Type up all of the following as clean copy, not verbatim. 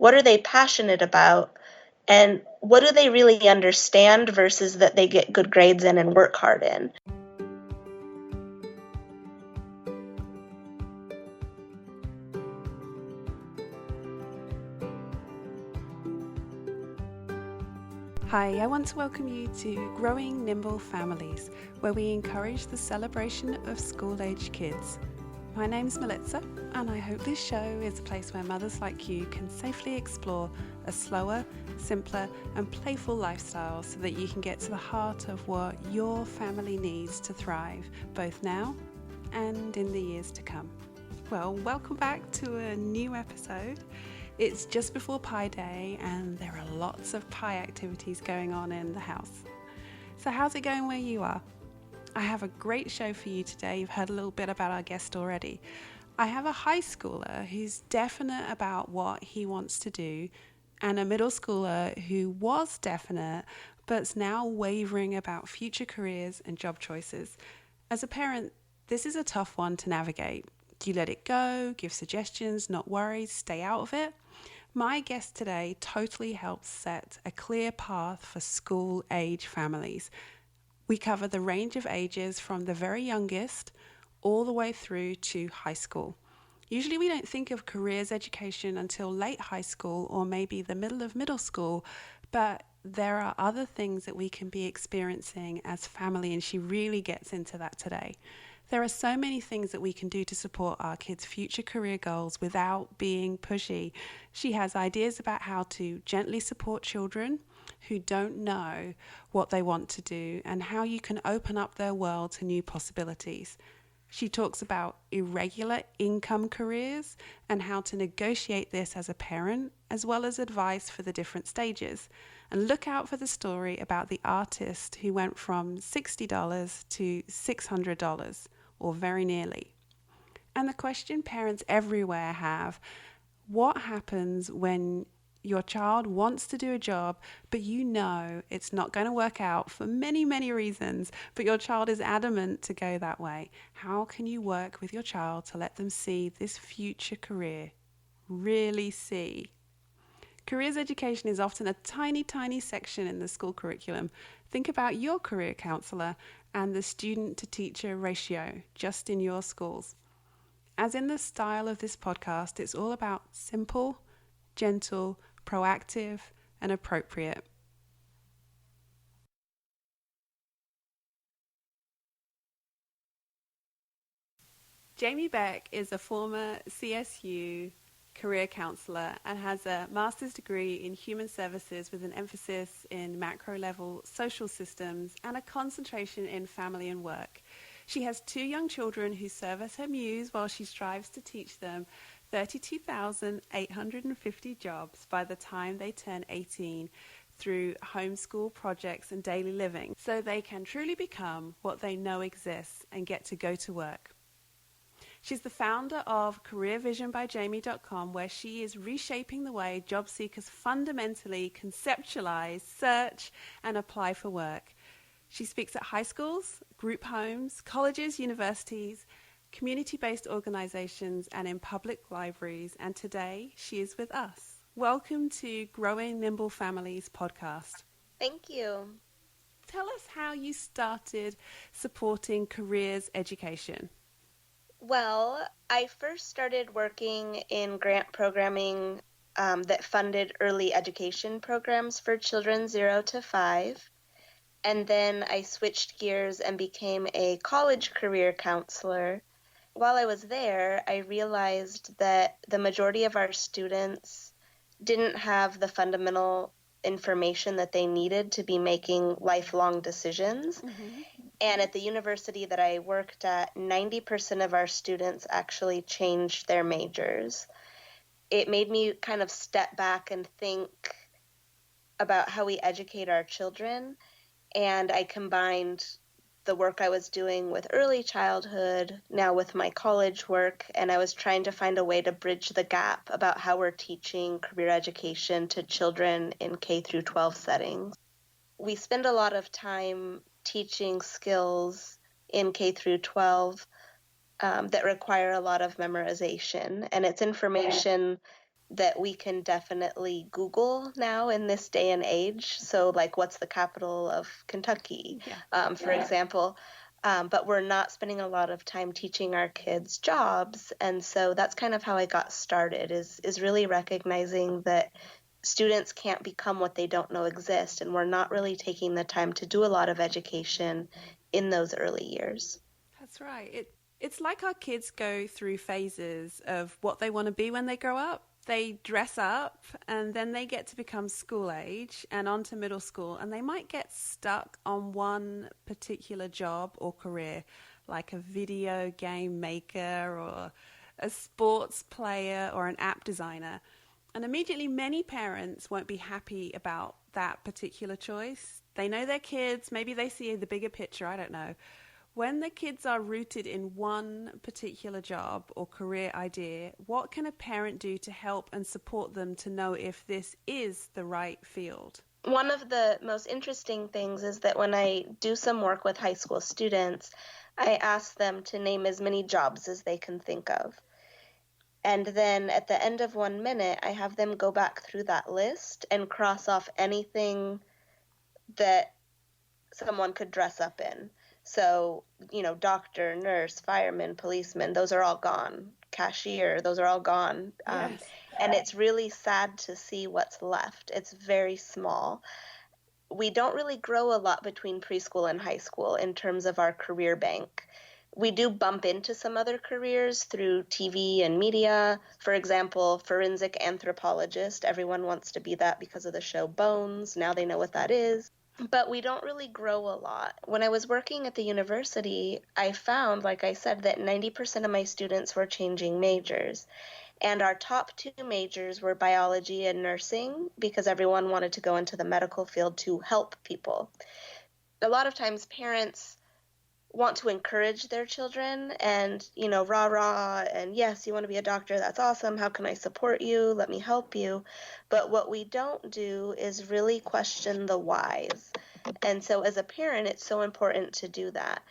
What are they passionate about? And what do they really understand versus that they get good grades in and work hard in? Hi, I want to welcome you to Growing Nimble Families, where we encourage the celebration of school-age kids. My name's Melissa, and I hope this show is a place where mothers like you can safely explore a slower, simpler, and playful lifestyle so that you can get to the heart of what your family needs to thrive, both now and in the years to come. Well, welcome back to a new episode. It's just before Pi Day and there are lots of pie activities going on in the house. So how's it going where you are? I have a great show for you today. You've heard a little bit about our guest already. I have a high schooler who's definite about what he wants to do and a middle schooler who was definite but's now wavering about future careers and job choices. As a parent, this is a tough one to navigate. Do you let it go, give suggestions, not worry, stay out of it? My guest today totally helps set a clear path for school-age families. We cover the range of ages from the very youngest all the way through to high school. Usually we don't think of careers education until late high school or maybe the middle of middle school, but there are other things that we can be experiencing as family, and she really gets into that today. There are so many things that we can do to support our kids' future career goals without being pushy. She has ideas about how to gently support children who don't know what they want to do and how you can open up their world to new possibilities. She talks about irregular income careers and how to negotiate this as a parent, as well as advice for the different stages. And look out for the story about the artist who went from $60 to $600, or very nearly. And the question parents everywhere have: what happens when your child wants to do a job, but you know it's not going to work out for many, many reasons, but your child is adamant to go that way? How can you work with your child to let them see this future career? Really see. Careers education is often a tiny, tiny section in the school curriculum. Think about your career counsellor and the student to teacher ratio just in your schools. As in the style of this podcast, it's all about simple, gentle, proactive, and appropriate. Jamie Beck is a former CSU career counsellor and has a master's degree in human services with an emphasis in macro-level social systems and a concentration in family and work. She has 2 young children who serve as her muse while she strives to teach them 32,850 jobs by the time they turn 18 through homeschool projects and daily living, so they can truly become what they know exists and get to go to work. She's the founder of CareerVisionByJamie.com, where she is reshaping the way job seekers fundamentally conceptualize, search, and apply for work. She speaks at high schools, group homes, colleges, universities, community-based organizations, and in public libraries. And today she is with us. Welcome to Growing Nimble Families podcast. Thank you. Tell us how you started supporting careers education. Well, I first started working in grant programming that funded early education programs for children 0 to 5. And then I switched gears and became a college career counselor. While I was there, I realized that the majority of our students didn't have the fundamental information that they needed to be making lifelong decisions. And at the university that I worked at, 90% of our students actually changed their majors. It made me kind of step back and think about how we educate our children. And I combined the work I was doing with early childhood, now with my college work, and I was trying to find a way to bridge the gap about how we're teaching career education to children in K through 12 settings. We spend a lot of time teaching skills in K through 12 that require a lot of memorization, and it's information that we can definitely Google now in this day and age. So, like, what's the capital of Kentucky, Yeah. for example? But we're not spending a lot of time teaching our kids jobs, and so that's kind of how I got started. Is really recognizing that students can't become what they don't know exist, and we're not really taking the time to do a lot of education in those early years. That's right. It's like our kids go through phases of what they want to be when they grow up. They dress up and then they get to become school age and onto middle school, and they might get stuck on one particular job or career, like a video game maker or a sports player or an app designer. And immediately, many parents won't be happy about that particular choice. They know their kids, maybe they see the bigger picture, I don't know. When the kids are rooted in one particular job or career idea, what can a parent do to help and support them to know if this is the right field? One of the most interesting things is that when I do some work with high school students, I ask them to name as many jobs as they can think of. And then at the end of 1 minute, I have them go back through that list and cross off anything that someone could dress up in. So, doctor, nurse, fireman, policeman, those are all gone. Cashier, those are all gone. Yes. And it's really sad to see what's left. It's very small. We don't really grow a lot between preschool and high school in terms of our career bank. We do bump into some other careers through TV and media. For example, forensic anthropologist. Everyone wants to be that because of the show Bones. Now they know what that is. But we don't really grow a lot. When I was working at the university, I found, like I said, that 90% of my students were changing majors. And our top two majors were biology and nursing because everyone wanted to go into the medical field to help people. A lot of times parents want to encourage their children and, rah rah, and yes, you want to be a doctor, that's awesome. How can I support you? Let me help you. But what we don't do is really question the whys. And so as a parent, it's so important to do that.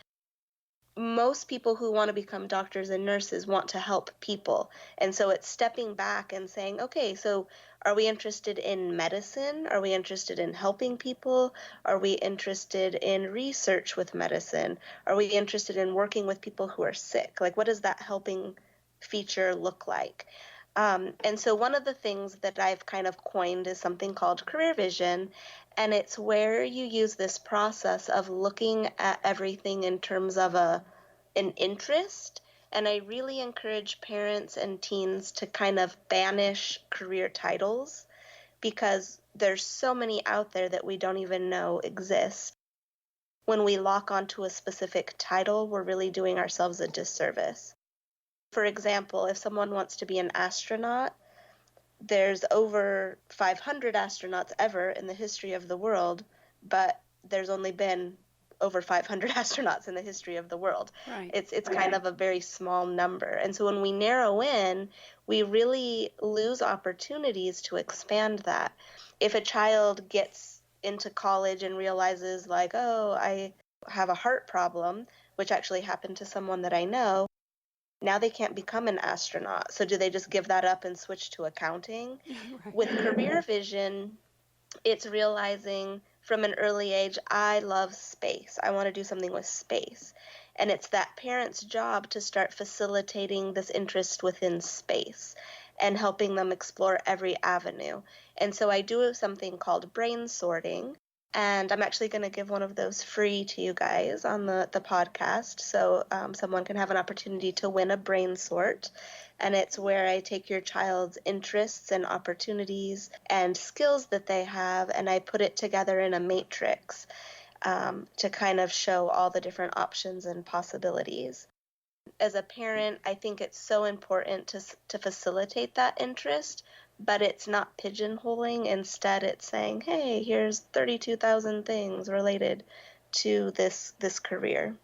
Most people who want to become doctors and nurses want to help people. And so it's stepping back and saying, okay, so are we interested in medicine? Are we interested in helping people? Are we interested in research with medicine? Are we interested in working with people who are sick? Like, what does that helping feature look like? And so one of the things that I've kind of coined is something called career vision, and it's where you use this process of looking at everything in terms of an interest. And I really encourage parents and teens to kind of banish career titles because there's so many out there that we don't even know exist. When we lock onto a specific title, we're really doing ourselves a disservice. For example, if someone wants to be an astronaut, there's over 500 astronauts ever in the history of the world, but there's only been over 500 astronauts in the history of the world. Right. It's kind of a very small number. And so when we narrow in, we really lose opportunities to expand that. If a child gets into college and realizes, like, oh, I have a heart problem, which actually happened to someone that I know, now they can't become an astronaut. So do they just give that up and switch to accounting? Right. With career vision, it's realizing from an early age, I love space. I want to do something with space. And it's that parent's job to start facilitating this interest within space and helping them explore every avenue. And so I do something called brain sorting, and I'm actually going to give one of those free to you guys on the podcast. So someone can have an opportunity to win a brain sort. And it's where I take your child's interests and opportunities and skills that they have, and I put it together in a matrix to kind of show all the different options and possibilities. As a parent, I think it's so important to facilitate that interest, but it's not pigeonholing. Instead, it's saying, hey, here's 32,000 things related to this career.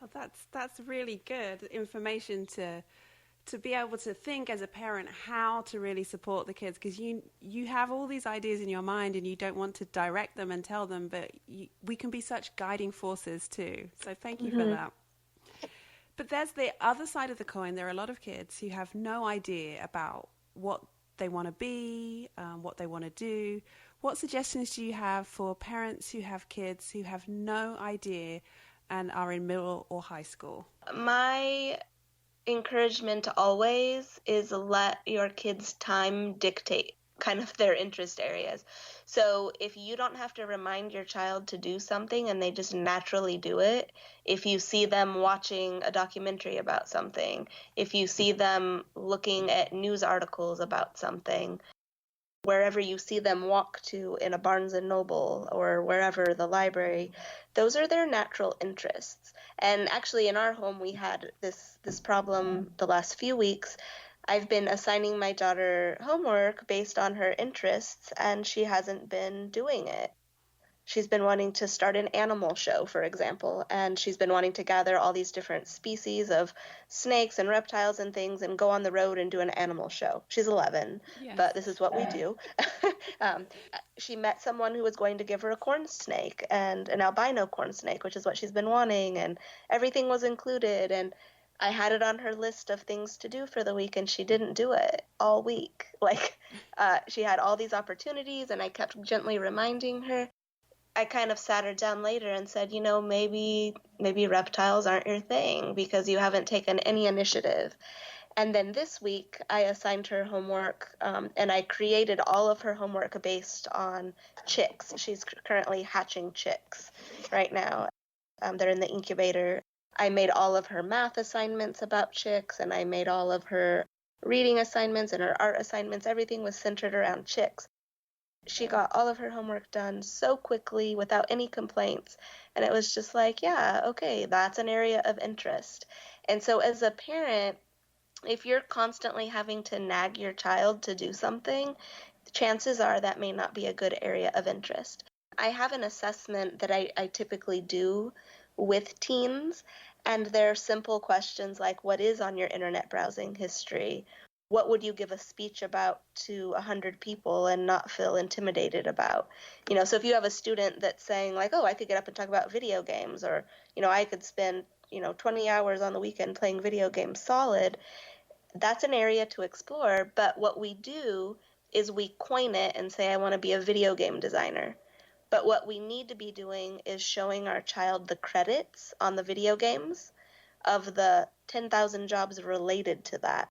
Oh, that's really good information to be able to think as a parent how to really support the kids, because you have all these ideas in your mind and you don't want to direct them and tell them, but we can be such guiding forces too. So thank you for that. But there's the other side of the coin. There are a lot of kids who have no idea about what they want to be, what they want to do. What suggestions do you have for parents who have kids who have no idea and are in middle or high school? My encouragement always is let your kids' time dictate kind of their interest areas. So if you don't have to remind your child to do something and they just naturally do it, if you see them watching a documentary about something, if you see them looking at news articles about something, wherever you see them walk to in a Barnes and Noble or wherever, the library, those are their natural interests. And actually in our home we had this problem the last few weeks. I've been assigning my daughter homework based on her interests and she hasn't been doing it. She's been wanting to start an animal show, for example, and she's been wanting to gather all these different species of snakes and reptiles and things and go on the road and do an animal show. She's 11, Yes. but this is what we do. um, she met someone who was going to give her a corn snake and an albino corn snake, which is what she's been wanting, and everything was included. And I had it on her list of things to do for the week, and she didn't do it all week. Like, she had all these opportunities, and I kept gently reminding her. I kind of sat her down later and said, maybe reptiles aren't your thing because you haven't taken any initiative. And then this week, I assigned her homework, and I created all of her homework based on chicks. She's currently hatching chicks right now. They're in the incubator. I made all of her math assignments about chicks, and I made all of her reading assignments and her art assignments. Everything was centered around chicks. She got all of her homework done so quickly without any complaints. And it was just like, yeah, okay, that's an area of interest. And so as a parent, if you're constantly having to nag your child to do something, chances are that may not be a good area of interest. I have an assessment that I typically do with teens, and they're simple questions like, what is on your internet browsing history? What would you give a speech about to 100 people and not feel intimidated about? So if you have a student that's saying like, oh, I could get up and talk about video games, or, I could spend, 20 hours on the weekend playing video games solid, that's an area to explore. But what we do is we coin it and say, I want to be a video game designer. But what we need to be doing is showing our child the credits on the video games of the 10,000 jobs related to that,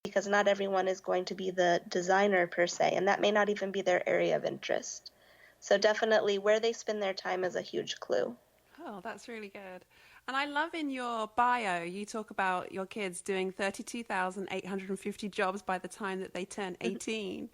because not everyone is going to be the designer per se, and that may not even be their area of interest. So definitely where they spend their time is a huge clue. Oh, that's really good. And I love in your bio, you talk about your kids doing 32,850 jobs by the time that they turn 18.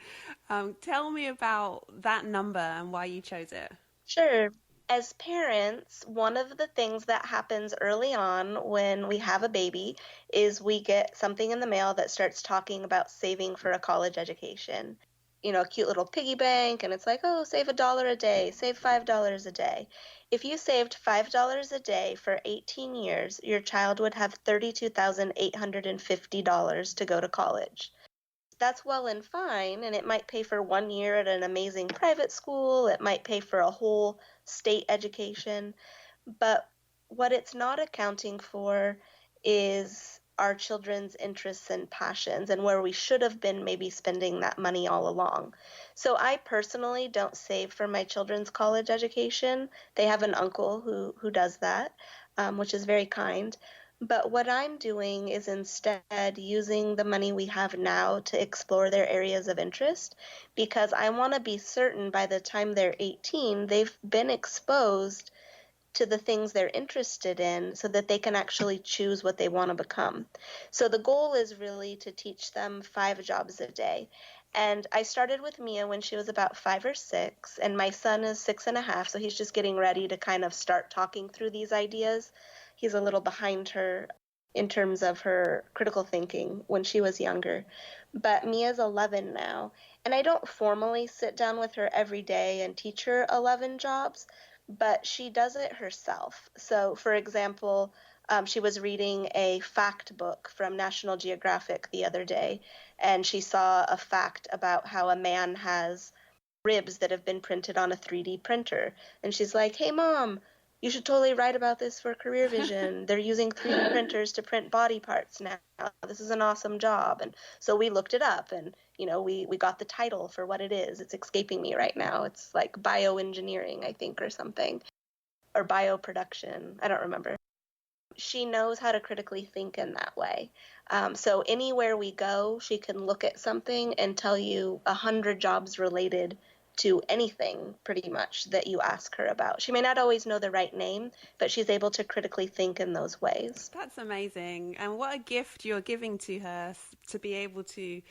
Tell me about that number and why you chose it. Sure. As parents, one of the things that happens early on when we have a baby is we get something in the mail that starts talking about saving for a college education. A cute little piggy bank, and it's like, oh, save $1 a day, save $5 a day. If you saved $5 a day for 18 years, your child would have $32,850 to go to college. That's well and fine, and it might pay for 1 year at an amazing private school. It might pay for a whole state education. But what it's not accounting for is our children's interests and passions and where we should have been maybe spending that money all along. So I personally don't save for my children's college education. They have an uncle who does that, which is very kind. But what I'm doing is instead using the money we have now to explore their areas of interest, because I want to be certain by the time they're 18, they've been exposed to the things they're interested in so that they can actually choose what they want to become. So the goal is really to teach them 5 jobs a day. And I started with Mia when she was about 5 or 6, and my son is 6.5, so he's just getting ready to kind of start talking through these ideas. He's a little behind her in terms of her critical thinking when she was younger. But Mia's 11 now, and I don't formally sit down with her every day and teach her 11 jobs, but she does it herself. So, for example, she was reading a fact book from National Geographic the other day, and she saw a fact about how a man has ribs that have been printed on a 3D printer. And she's like, hey, Mom, you should totally write about this for Career Vision. They're using 3D printers to print body parts now. This is an awesome job. And so we looked it up, and we got the title for what it is. It's escaping me right now. It's like bioengineering, I think, or something, or bioproduction. I don't remember. She knows how to critically think in that way. So anywhere we go, she can look at something and tell you 100 jobs related to anything pretty much that you ask her about. She may not always know the right name, but she's able to critically think in those ways. That's amazing. And what a gift you're giving to her to be able to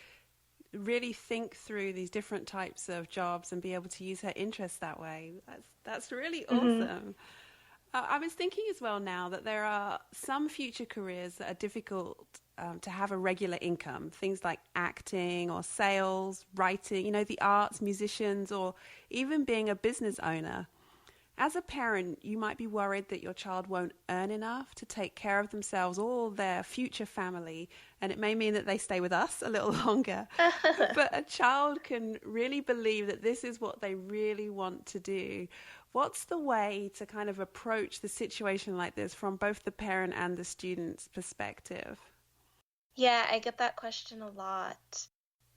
really think through these different types of jobs and be able to use her interests that way. That's really awesome. I was thinking as well now that there are some future careers that are difficult to have a regular income, things like acting or sales, writing, the arts, musicians, or even being a business owner. As a parent, you might be worried that your child won't earn enough to take care of themselves or their future family, and it may mean that they stay with us a little longer. But a child can really believe that this is what they really want to do. What's the way to kind of approach the situation like this from both the parent and the student's perspective? Yeah, I get that question a lot,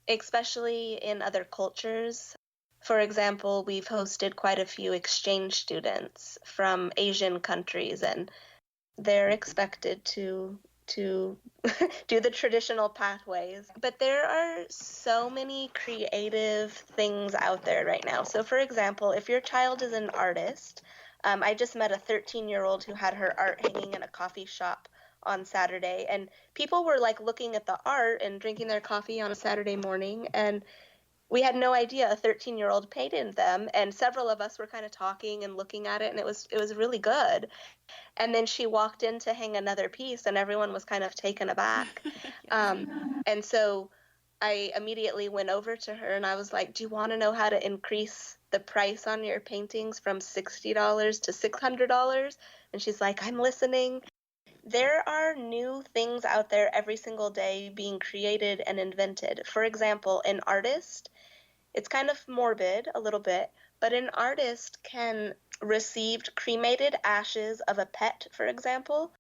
especially in other cultures. For example, we've hosted quite a few exchange students from Asian countries, and they're expected to do the traditional pathways. But there are so many creative things out there right now. So for example, if your child is an artist, I just met a 13-year-old who had her art hanging in a coffee shop on Saturday, and people were like looking at the art and drinking their coffee on a Saturday morning, and we had no idea a 13-year-old painted them, and several of us were kind of talking and looking at it, and it was really good. And then she walked in to hang another piece, and everyone was kind of taken aback. Yes. And so I immediately went over to her and I was like, do you want to know how to increase the price on your paintings from $60 to $600? And she's like, I'm listening. There are new things out there every single day being created and invented. For example, an artist, it's kind of morbid a little bit, but an artist can receive cremated ashes of a pet, for example,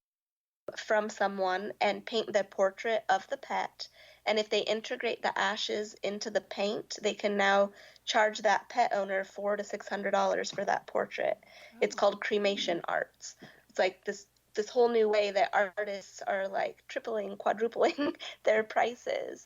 from someone and paint the portrait of the pet. And if they integrate the ashes into the paint, they can now charge that pet owner $400 to $600 for that portrait. It's Oh. called cremation arts. It's like this whole new way that artists are like tripling, quadrupling their prices.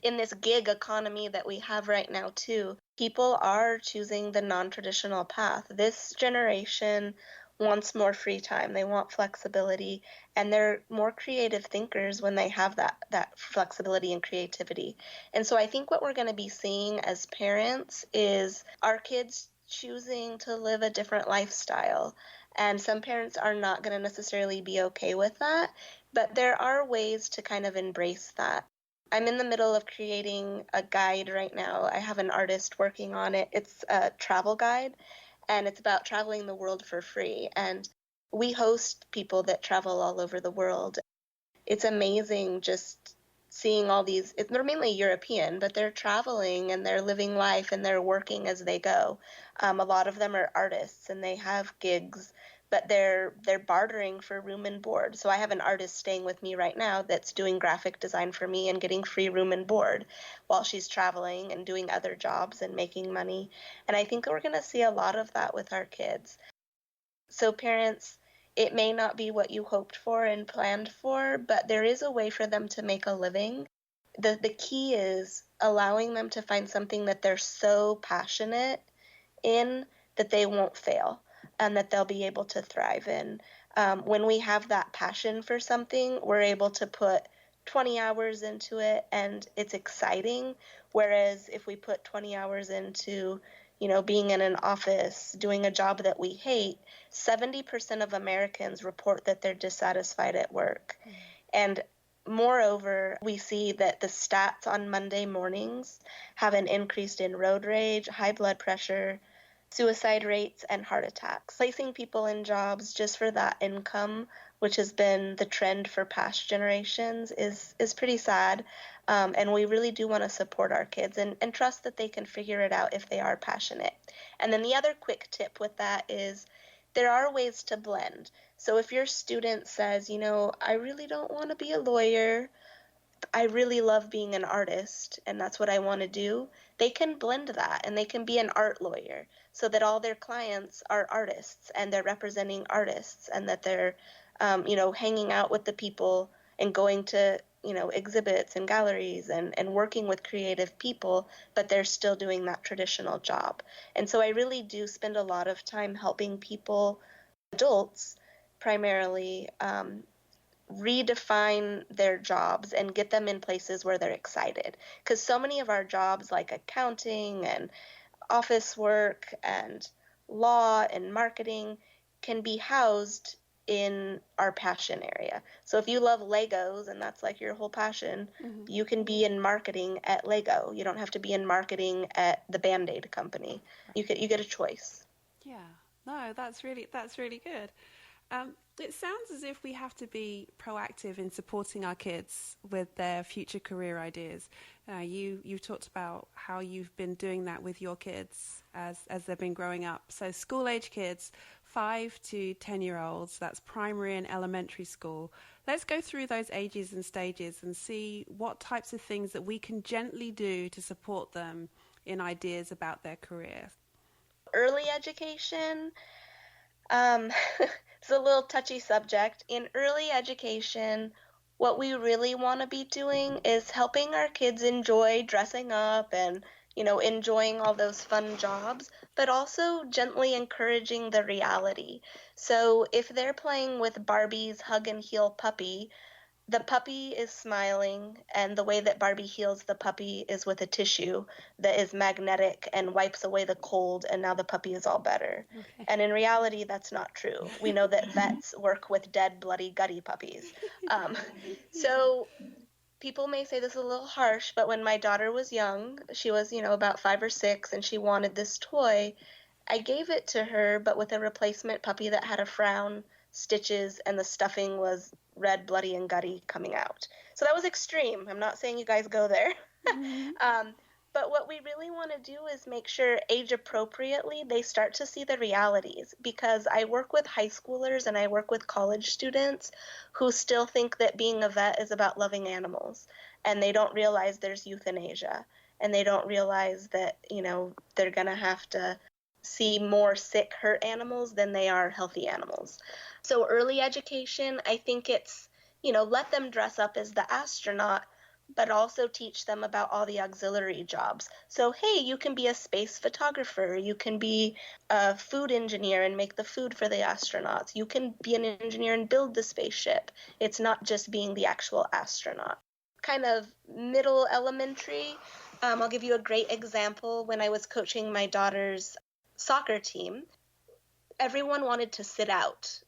In this gig economy that we have right now too, people are choosing the non-traditional path. This generation wants more free time. They want flexibility, and they're more creative thinkers when they have that flexibility and creativity. And so I think what we're going to be seeing as parents is our kids choosing to live a different lifestyle. And some parents are not going to necessarily be okay with that, but there are ways to kind of embrace that. I'm in the middle of creating a guide right now. I have an artist working on it. It's a travel guide, and it's about traveling the world for free. And we host people that travel all over the world. It's amazing just seeing all these. They're mainly European, but they're traveling and they're living life and they're working as they go. A lot of them are artists and they have gigs, but they're bartering for room and board. So I have an artist staying with me right now that's doing graphic design for me and getting free room and board while she's traveling and doing other jobs and making money. And I think we're going to see a lot of that with our kids. So parents, it may not be what you hoped for and planned for, but there is a way for them to make a living. The key is allowing them to find something that they're so passionate in that they won't fail and that they'll be able to thrive in. When we have that passion for something, we're able to put 20 hours into it and it's exciting. Whereas if we put 20 hours into, being in an office, doing a job that we hate, 70% of Americans report that they're dissatisfied at work. Mm. And moreover, we see that the stats on Monday mornings have an increase in road rage, high blood pressure, suicide rates, and heart attacks. Placing people in jobs just for that income, which has been the trend for past generations, is pretty sad. And we really do want to support our kids and trust that they can figure it out if they are passionate. And then the other quick tip with that is there are ways to blend. So if your student says, I really don't want to be a lawyer, I really love being an artist and that's what I want to do, they can blend that and they can be an art lawyer so that all their clients are artists and they're representing artists and that they're, hanging out with the people and going to, exhibits and galleries and working with creative people, but they're still doing that traditional job. And so I really do spend a lot of time helping people, adults primarily, redefine their jobs and get them in places where they're excited. Because so many of our jobs, like accounting and office work and law and marketing, can be housed in our passion area. So if you love Legos and that's like your whole passion, you can be in marketing at Lego. You don't have to be in marketing at the Band-Aid company. You get a choice. Yeah, no, that's really good. It sounds as if we have to be proactive in supporting our kids with their future career ideas. You've talked about how you've been doing that with your kids as they've been growing up. So school age kids, 5 to 10-year-olds, that's primary and elementary school. Let's go through those ages and stages and see what types of things that we can gently do to support them in ideas about their career. Early education, it's a little touchy subject. In early education, what we really want to be doing is helping our kids enjoy dressing up and, enjoying all those fun jobs, but also gently encouraging the reality. So if they're playing with Barbie's hug and heel puppy, the puppy is smiling, and the way that Barbie heals the puppy is with a tissue that is magnetic and wipes away the cold, and now the puppy is all better. Okay. And in reality, that's not true. We know that vets work with dead, bloody, gutty puppies. So people may say this is a little harsh, but when my daughter was young, she was, about 5 or 6, and she wanted this toy, I gave it to her, but with a replacement puppy that had a frown, stitches, and the stuffing was red, bloody, and gutty coming out. So that was extreme. I'm not saying you guys go there. But what we really want to do is make sure age appropriately they start to see the realities, because I work with high schoolers and I work with college students who still think that being a vet is about loving animals, and they don't realize there's euthanasia, and they don't realize that, they're going to have to see more sick, hurt animals than they are healthy animals. So early education, I think it's, let them dress up as the astronaut, but also teach them about all the auxiliary jobs. So, hey, you can be a space photographer. You can be a food engineer and make the food for the astronauts. You can be an engineer and build the spaceship. It's not just being the actual astronaut. Kind of middle elementary, I'll give you a great example. When I was coaching my daughter's soccer team, everyone wanted to sit out.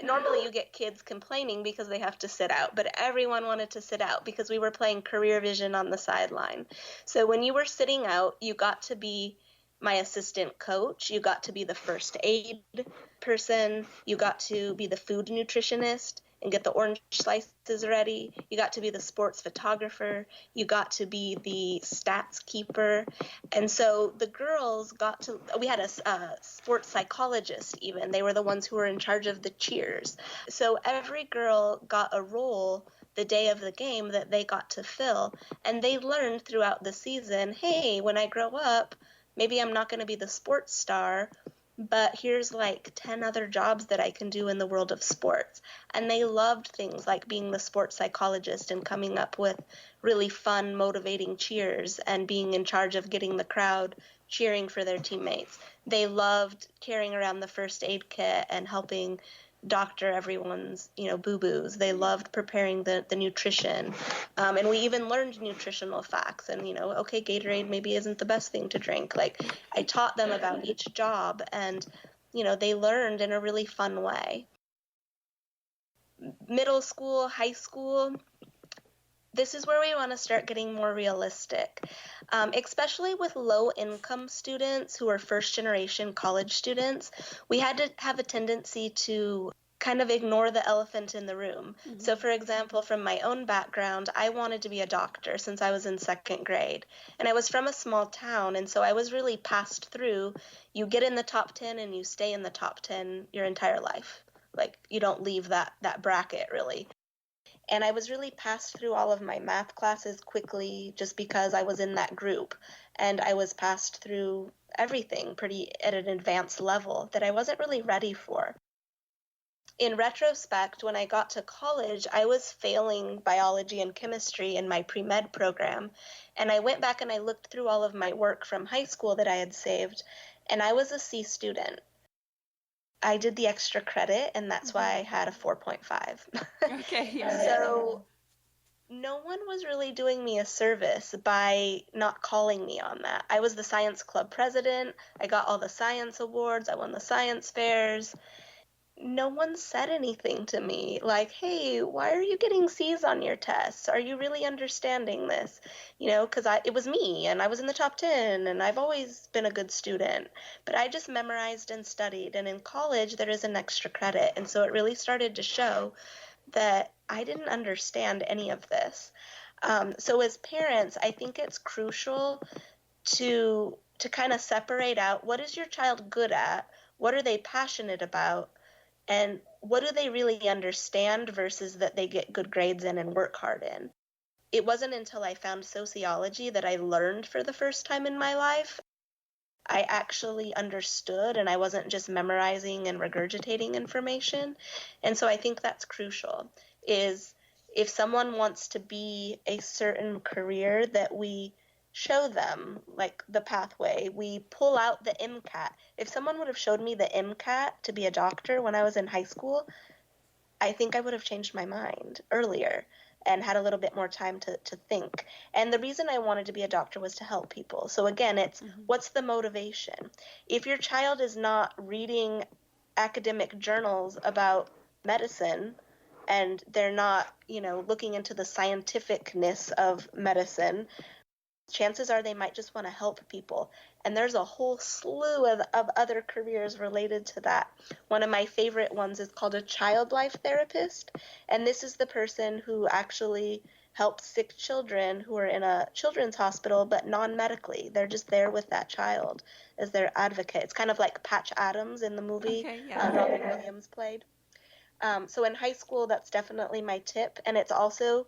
Normally you get kids complaining because they have to sit out, but everyone wanted to sit out because we were playing career vision on the sideline. So when you were sitting out, you got to be my assistant coach, you got to be the first aid person, you got to be the food nutritionist and get the orange slices ready, you got to be the sports photographer, you got to be the stats keeper. And so the girls we had a sports psychologist even. They were the ones who were in charge of the cheers. So every girl got a role the day of the game that they got to fill. And they learned throughout the season, hey, when I grow up, maybe I'm not going to be the sports star, but here's like 10 other jobs that I can do in the world of sports. And they loved things like being the sports psychologist and coming up with really fun, motivating cheers and being in charge of getting the crowd cheering for their teammates. They loved carrying around the first aid kit and helping doctor everyone's, boo-boos. They loved preparing the nutrition. And we even learned nutritional facts and, okay, Gatorade maybe isn't the best thing to drink. Like, I taught them about each job and, they learned in a really fun way. Middle school, high school, this is where we want to start getting more realistic, especially with low-income students who are first-generation college students. We had to have a tendency to kind of ignore the elephant in the room. Mm-hmm. So, for example, from my own background, I wanted to be a doctor since I was in second grade. And I was from a small town, and so I was really passed through. You get in the top 10 and you stay in the top 10 your entire life. Like, you don't leave that bracket really. And I was really passed through all of my math classes quickly just because I was in that group. And I was passed through everything pretty at an advanced level that I wasn't really ready for. In retrospect, when I got to college, I was failing biology and chemistry in my pre-med program. And I went back and I looked through all of my work from high school that I had saved, and I was a C student. I did the extra credit, and that's why I had a 4.5. Okay, yeah. So no one was really doing me a service by not calling me on that. I was the science club president. I got all the science awards. I won the science fairs. No one said anything to me like, hey, why are you getting C's on your tests? Are you really understanding this? Because it was me and I was in the top 10 and I've always been a good student. But I just memorized and studied. And in college, there is an extra credit. And so it really started to show that I didn't understand any of this. So as parents, I think it's crucial to kind of separate out what is your child good at, what are they passionate about, and what do they really understand versus that they get good grades in and work hard in. It wasn't until I found sociology that I learned for the first time in my life. I actually understood and I wasn't just memorizing and regurgitating information. And so I think that's crucial, is if someone wants to be a certain career, that we show them like the pathway. We pull out the MCAT. If someone would have showed me the MCAT to be a doctor when I was in high school, I think I would have changed my mind earlier and had a little bit more time to think. And the reason I wanted to be a doctor was to help people. So again, it's what's the motivation? If your child is not reading academic journals about medicine and they're not, looking into the scientificness of medicine, chances are they might just want to help people. And there's a whole slew of other careers related to that. One of my favorite ones is called a child life therapist. And this is the person who actually helps sick children who are in a children's hospital, but non-medically. They're just there with that child as their advocate. It's kind of like Patch Adams in the movie Robin Williams played. So in high school, that's definitely my tip. And it's also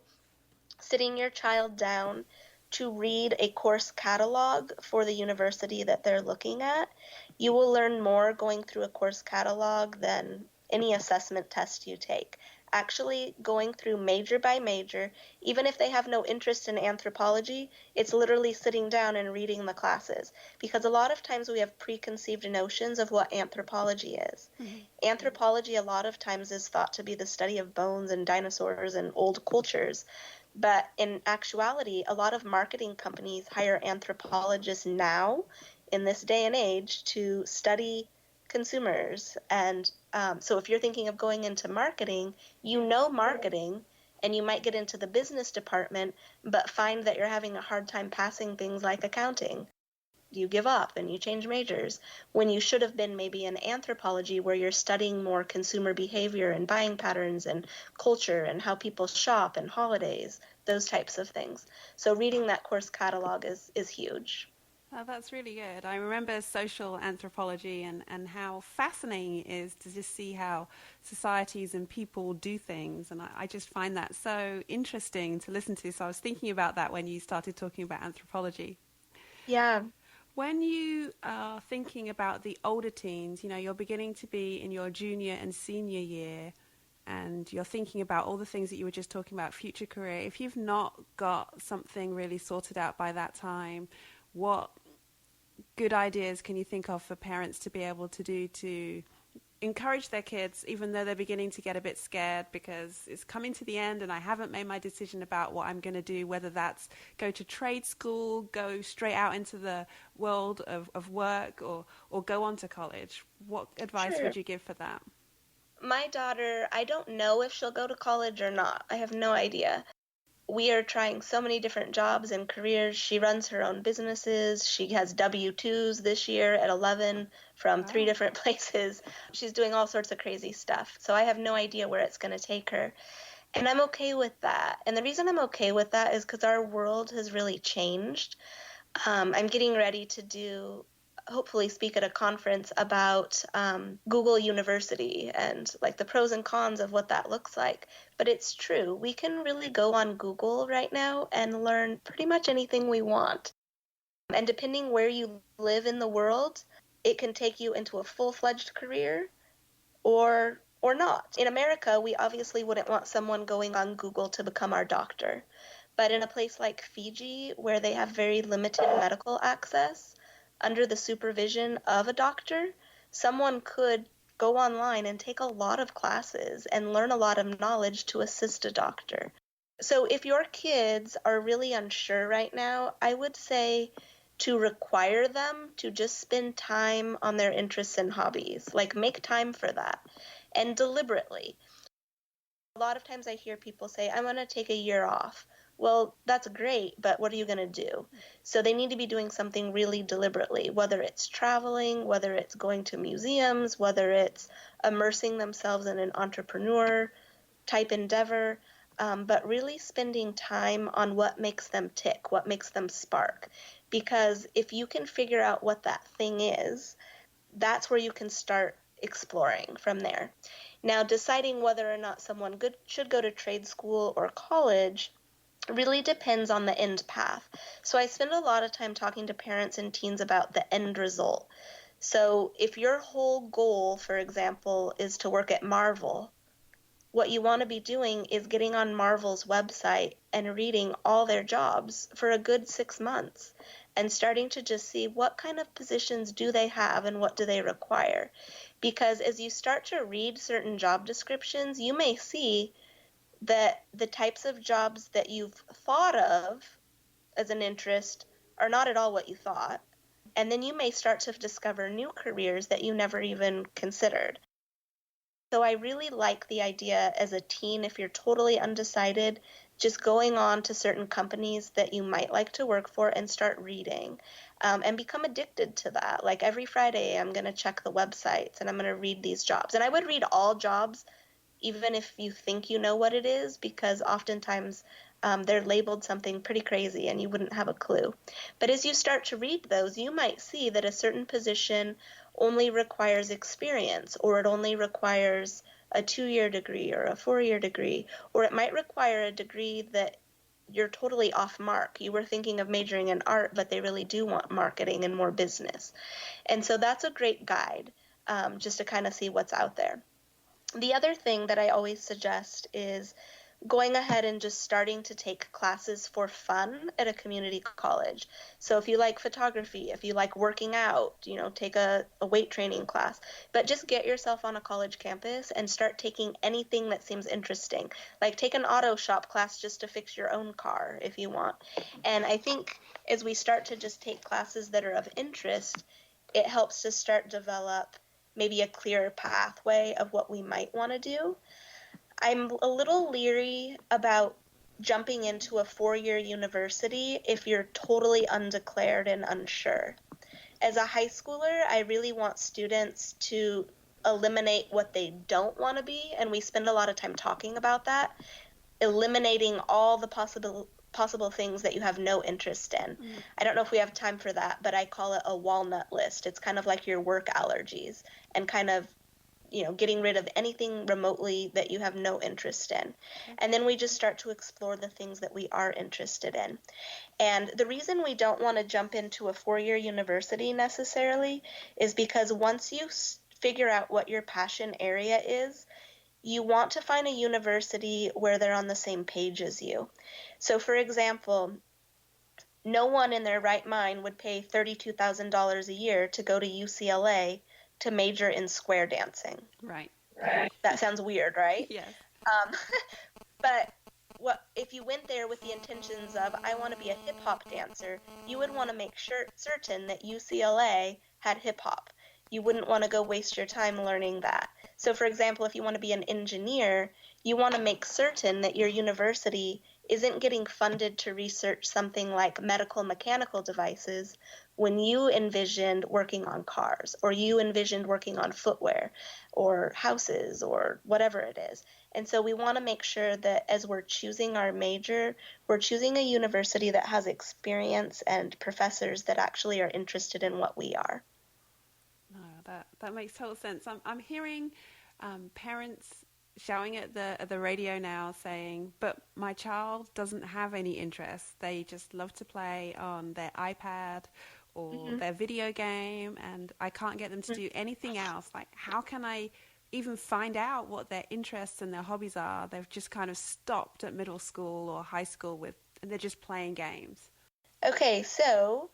sitting your child down to read a course catalog for the university that they're looking at. You will learn more going through a course catalog than any assessment test you take. Actually, going through major by major, even if they have no interest in anthropology, it's literally sitting down and reading the classes. Because a lot of times we have preconceived notions of what anthropology is. Mm-hmm. Anthropology, a lot of times, is thought to be the study of bones and dinosaurs and old cultures. But in actuality, a lot of marketing companies hire anthropologists now in this day and age to study consumers. And so if you're thinking of going into marketing, marketing, and you might get into the business department, but find that you're having a hard time passing things like accounting. You give up and you change majors when you should have been maybe in anthropology, where you're studying more consumer behavior and buying patterns and culture and how people shop and holidays, those types of things. So reading that course catalog is huge. Oh, that's really good. I remember social anthropology and how fascinating it is to just see how societies and people do things. And I just find that so interesting to listen to. So I was thinking about that when you started talking about anthropology. Yeah. When you are thinking about the older teens, you're beginning to be in your junior and senior year, and you're thinking about all the things that you were just talking about, future career. If you've not got something really sorted out by that time, what good ideas can you think of for parents to be able to do to encourage their kids, even though they're beginning to get a bit scared because it's coming to the end and I haven't made my decision about what I'm going to do, whether that's go to trade school, go straight out into the world of work, or go on to college? What advice would you give for that? My daughter, I don't know if she'll go to college or not. I have no idea. we are trying so many different jobs and careers. She runs her own businesses. She has W-2s this year at 11 from 3 different places. She's doing all sorts of crazy stuff. So I have no idea where it's going to take her. And I'm okay with that. And the reason I'm okay with that is because our world has really changed. I'm getting ready to hopefully speak at a conference about Google University and like the pros and cons of what that looks like. But it's true. We can really go on Google right now and learn pretty much anything we want. And depending where you live in the world, it can take you into a full-fledged career or not. In America, we obviously wouldn't want someone going on Google to become our doctor. But in a place like Fiji, where they have very limited medical access, under the supervision of a doctor, someone could go online and take a lot of classes and learn a lot of knowledge to assist a doctor. So if your kids are really unsure right now, I would say to require them to just spend time on their interests and hobbies. Like make time for that and deliberately. A lot of times I hear people say, I'm going to take a year off. Well, that's great, but what are you going to do? So they need to be doing something really deliberately, whether it's traveling, whether it's going to museums, whether it's immersing themselves in an entrepreneur type endeavor, but really spending time on what makes them tick, what makes them spark. Because if you can figure out what that thing is, that's where you can start exploring from there. Now, deciding whether or not someone should go to trade school or college really depends on the end path. So I spend a lot of time talking to parents and teens about the end result. So if your whole goal, for example, is to work at Marvel, what you want to be doing is getting on Marvel's website and reading all their jobs for a good 6 months and starting to just see what kind of positions do they have and what do they require. Because as you start to read certain job descriptions, you may see that the types of jobs that you've thought of as an interest are not at all what you thought. And then you may start to discover new careers that you never even considered. So I really like the idea as a teen, if you're totally undecided, just going on to certain companies that you might like to work for and start reading and become addicted to that. Like every Friday, I'm going to check the websites and I'm going to read these jobs. And I would read all jobs, even if you think you know what it is, because oftentimes they're labeled something pretty crazy and you wouldn't have a clue. But as you start to read those, you might see that a certain position only requires experience, or it only requires a 2-year degree or a 4-year degree, or it might require a degree that you're totally off mark. You were thinking of majoring in art, but they really do want marketing and more business. And so that's a great guide just to kind of see what's out there. The other thing that I always suggest is going ahead and just starting to take classes for fun at a community college. So if you like photography, if you like working out, take a weight training class, but just get yourself on a college campus and start taking anything that seems interesting. Like take an auto shop class just to fix your own car if you want. And I think as we start to just take classes that are of interest, it helps to start develop maybe a clearer pathway of what we might want to do. I'm a little leery about jumping into a 4-year university if you're totally undeclared and unsure. As a high schooler, I really want students to eliminate what they don't want to be, and we spend a lot of time talking about that, eliminating all the possible things that you have no interest in. I don't know if we have time for that, but I call it a walnut list. It's kind of like your work allergies and kind of getting rid of anything remotely that you have no interest in. And then we just start to explore the things that we are interested in. And the reason we don't want to jump into a 4-year university necessarily is because once you figure out what your passion area is, you want to find a university where they're on the same page as you. So for example, no one in their right mind would pay $32,000 a year to go to UCLA to major in square dancing. Right. That sounds weird, right? Yes. But if you went there with the intentions of, I want to be a hip hop dancer, you would want to make certain that UCLA had hip hop. You wouldn't want to go waste your time learning that. So for example, if you want to be an engineer, you want to make certain that your university isn't getting funded to research something like medical mechanical devices when you envisioned working on cars, or you envisioned working on footwear or houses or whatever it is. And so we want to make sure that as we're choosing our major, we're choosing a university that has experience and professors that actually are interested in what we are. No, that makes total sense. I'm hearing parents shouting at the radio now saying, "But my child doesn't have any interest. They just love to play on their iPad or Mm-hmm. their video game, and I can't get them to do anything else. Like, how can I even find out what their interests and their hobbies are? They've just kind of stopped at middle school or high school and they're just playing games." Okay, so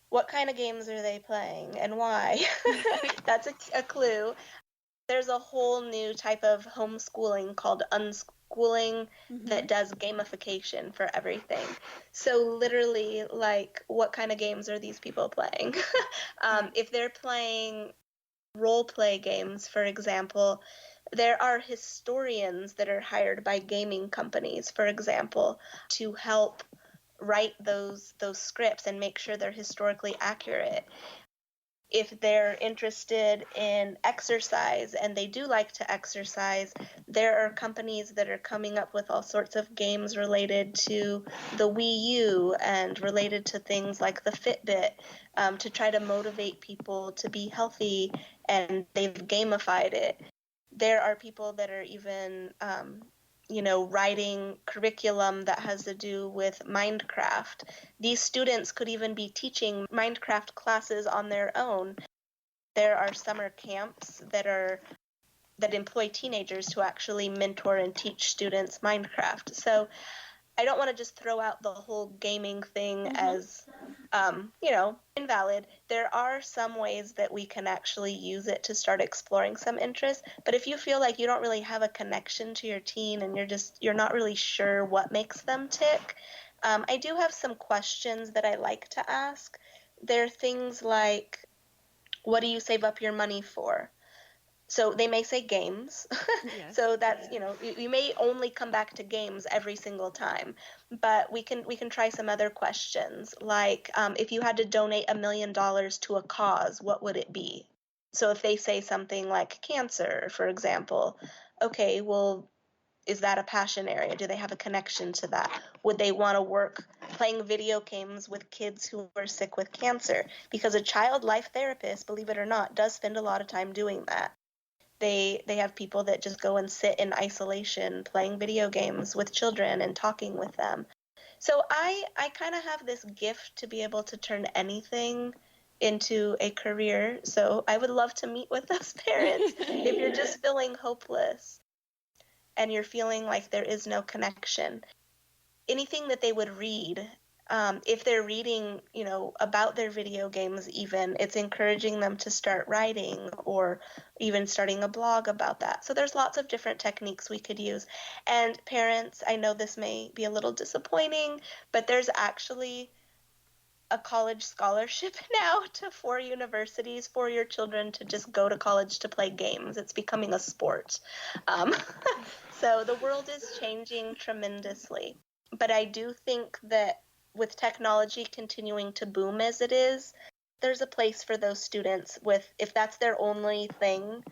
what kind of games are they playing and why? That's a clue. There's a whole new type of homeschooling called unschooling Hmm. that does gamification for everything. So literally, like, what kind of games are these people playing? If they're playing role play games, for example, there are historians that are hired by gaming companies, for example, to help write those scripts and make sure they're historically accurate. If they're interested in exercise and they do like to exercise, there are companies that are coming up with all sorts of games related to the Wii U and related to things like the Fitbit, to try to motivate people to be healthy, and they've gamified it. There are people that are even writing curriculum that has to do with Minecraft. These students could even be teaching Minecraft classes on their own. There are summer camps that employ teenagers to actually mentor and teach students Minecraft. So I don't want to just throw out the whole gaming thing Hmm. as, invalid. There are some ways that we can actually use it to start exploring some interest. But if you feel like you don't really have a connection to your teen and you're not really sure what makes them tick, I do have some questions that I like to ask. They're things like, what do you save up your money for? So they may say games. Yes. So that's, you may only come back to games every single time, but we can try some other questions like, if you had to donate $1 million to a cause, what would it be? So if they say something like cancer, for example, okay, well, is that a passion area? Do they have a connection to that? Would they want to work playing video games with kids who are sick with cancer? Because a child life therapist, believe it or not, does spend a lot of time doing that. They have people that just go and sit in isolation playing video games with children and talking with them. So I kind of have this gift to be able to turn anything into a career. So I would love to meet with those parents if you're just feeling hopeless and you're feeling like there is no connection. Anything that they would read, if they're reading, about their video games, even, it's encouraging them to start writing or even starting a blog about that. So there's lots of different techniques we could use. And parents, I know this may be a little disappointing, but there's actually a college scholarship now to 4 universities for your children to just go to college to play games. It's becoming a sport. Um, so the world is changing tremendously. But I do think that with technology continuing to boom as it is, there's a place for those students if that's their only thing.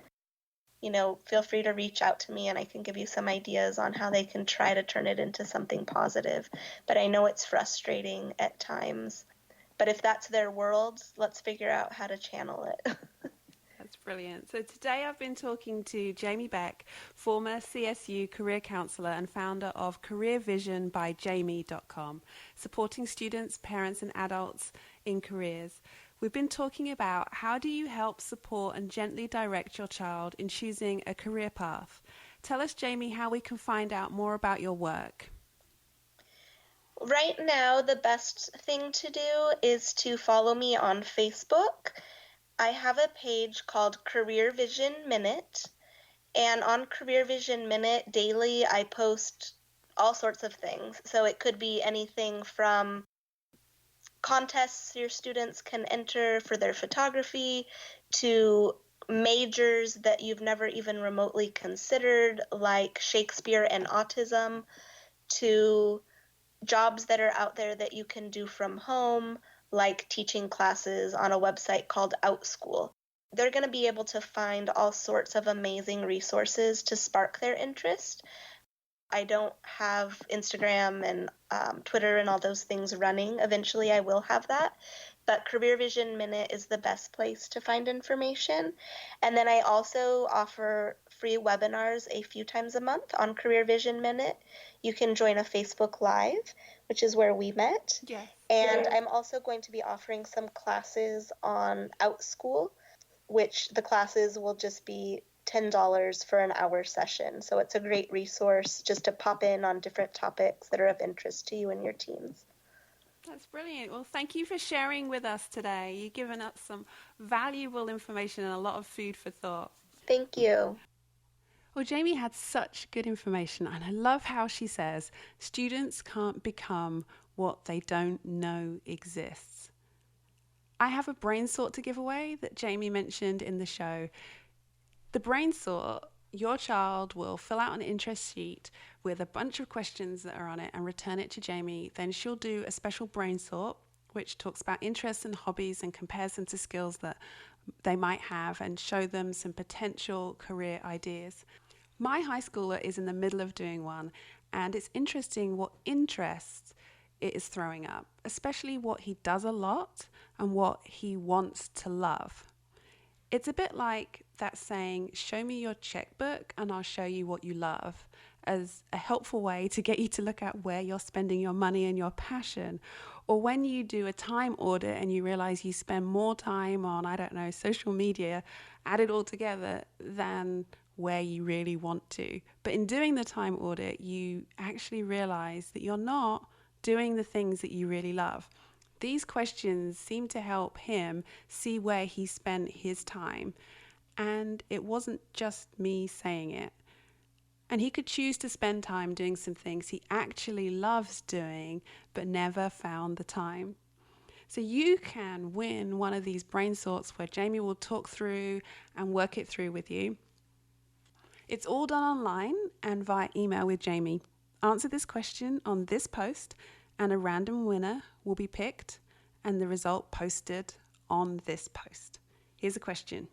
Feel free to reach out to me and I can give you some ideas on how they can try to turn it into something positive. But I know it's frustrating at times. But if that's their world, let's figure out how to channel it. That's brilliant. So today I've been talking to Jamie Beck, former CSU career counselor and founder of careervisionbyjamie.com, supporting students, parents and adults in careers. We've been talking about how do you help support and gently direct your child in choosing a career path. Tell us, Jamie, how we can find out more about your work. Right now, the best thing to do is to follow me on Facebook. I have a page called Career Vision Minute, and on Career Vision Minute daily, I post all sorts of things. So it could be anything from contests your students can enter for their photography to majors that you've never even remotely considered, like Shakespeare and autism, to jobs that are out there that you can do from home, like teaching classes on a website called OutSchool. They're going to be able to find all sorts of amazing resources to spark their interest. I don't have Instagram and Twitter and all those things running. Eventually, I will have that. But Career Vision Minute is the best place to find information. And then I also offer free webinars a few times a month on Career Vision Minute. You can join a Facebook Live, which is where we met. Yes. And I'm also going to be offering some classes on OutSchool, which the classes will just be $10 for an hour session. So it's a great resource just to pop in on different topics that are of interest to you and your teens. That's brilliant. Well, thank you for sharing with us today. You've given us some valuable information and a lot of food for thought. Thank you. Well, Jamie had such good information, and I love how she says students can't become what they don't know exists. I have a brain sort to give away that Jamie mentioned in the show. The brain sort, your child will fill out an interest sheet with a bunch of questions that are on it and return it to Jamie. Then she'll do a special brain sort, which talks about interests and hobbies and compares them to skills that they might have and show them some potential career ideas. My high schooler is in the middle of doing one, and it's interesting what interests it is throwing up, especially what he does a lot and what he wants to love. It's a bit like that saying, show me your checkbook and I'll show you what you love, as a helpful way to get you to look at where you're spending your money and your passion. Or when you do a time audit and you realize you spend more time on, I don't know, social media, add it all together than where you really want to. But in doing the time audit, you actually realize that you're not doing the things that you really love. These questions seem to help him see where he spent his time. And it wasn't just me saying it. And he could choose to spend time doing some things he actually loves doing, but never found the time. So you can win one of these brain sorts where Jamie will talk through and work it through with you. It's all done online and via email with Jamie. Answer this question on this post and a random winner will be picked and the result posted on this post. Here's a question.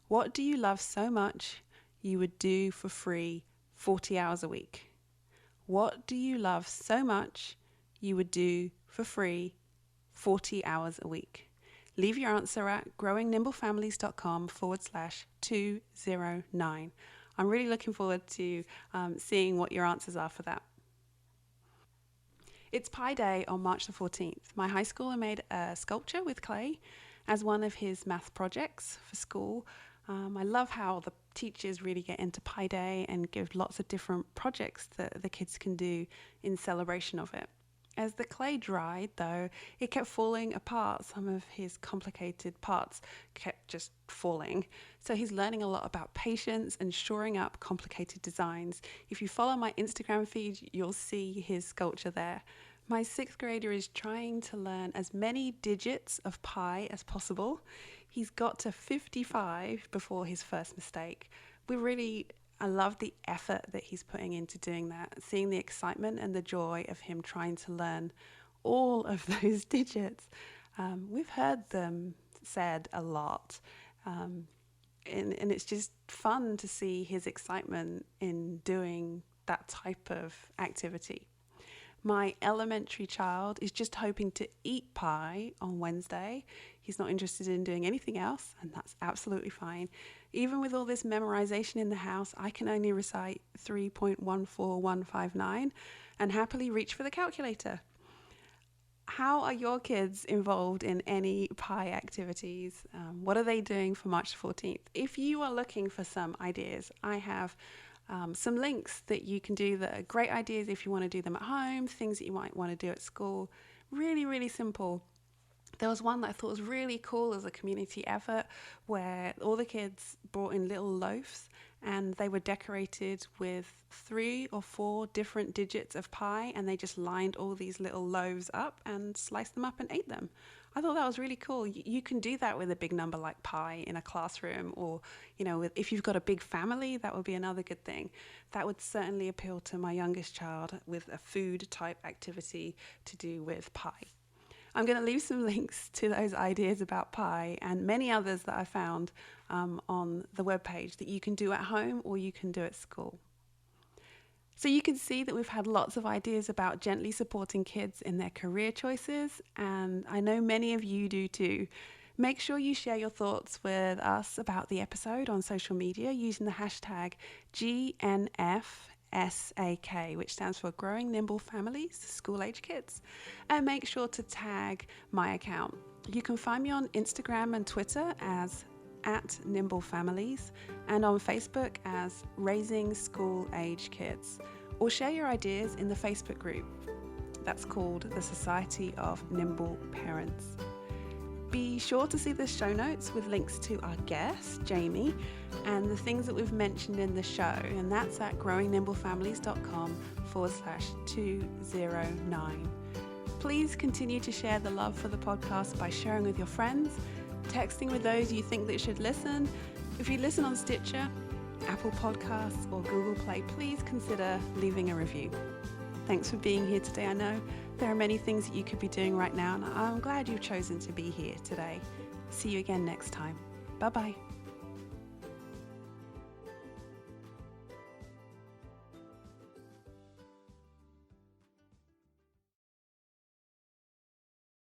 What do you love so much you would do for free 40 hours a week? What do you love so much you would do for free 40 hours a week? Leave your answer at growingnimblefamilies.com/209. I'm really looking forward to seeing what your answers are for that. It's Pi Day on March the 14th. My high schooler made a sculpture with clay as one of his math projects for school. I love how the teachers really get into Pi Day and give lots of different projects that the kids can do in celebration of it. As the clay dried, though, it kept falling apart. Some of his complicated parts kept just falling. So he's learning a lot about patience and shoring up complicated designs. If you follow my Instagram feed, you'll see his sculpture there. My 6th grader is trying to learn as many digits of pi as possible. He's got to 55 before his first mistake. I love the effort that he's putting into doing that, seeing the excitement and the joy of him trying to learn all of those digits. We've heard them said a lot, and it's just fun to see his excitement in doing that type of activity. My elementary child is just hoping to eat pie on Wednesday. He's not interested in doing anything else, and that's absolutely fine. Even with all this memorization in the house, I can only recite 3.14159 and happily reach for the calculator. How are your kids involved in any pie activities? What are they doing for March 14th? If you are looking for some ideas, I have some links that you can do that are great ideas if you want to do them at home, things that you might want to do at school. Really, really simple. There was one that I thought was really cool as a community effort where all the kids brought in little loaves and they were decorated with 3 or 4 different digits of pi, and they just lined all these little loaves up and sliced them up and ate them. I I thought that was really cool. You can do that with a big number like pi in a classroom, or, if you've got a big family, that would be another good thing. That would certainly appeal to my youngest child with a food type activity to do with pi. I'm going to leave some links to those ideas about pi and many others that I found on the webpage that you can do at home or you can do at school. So you can see that we've had lots of ideas about gently supporting kids in their career choices, and I know many of you do too. Make sure you share your thoughts with us about the episode on social media using the hashtag GNFSAK, which stands for Growing Nimble Families, School Age Kids. And make sure to tag my account. You can find me on Instagram and Twitter as @NimbleFamilies and on Facebook as Raising School Age Kids, or share your ideas in the Facebook group that's called the Society of Nimble Parents. Be sure to see the show notes with links to our guest, Jamie, and the things that we've mentioned in the show, and that's at growingnimblefamilies.com/209. Please continue to share the love for the podcast by sharing with your friends, texting with those you think that should listen. If you listen on Stitcher, Apple Podcasts or Google Play, please consider leaving a review. Thanks for being here today. I know there are many things that you could be doing right now, and I'm glad you've chosen to be here today. See you again next time. Bye-bye.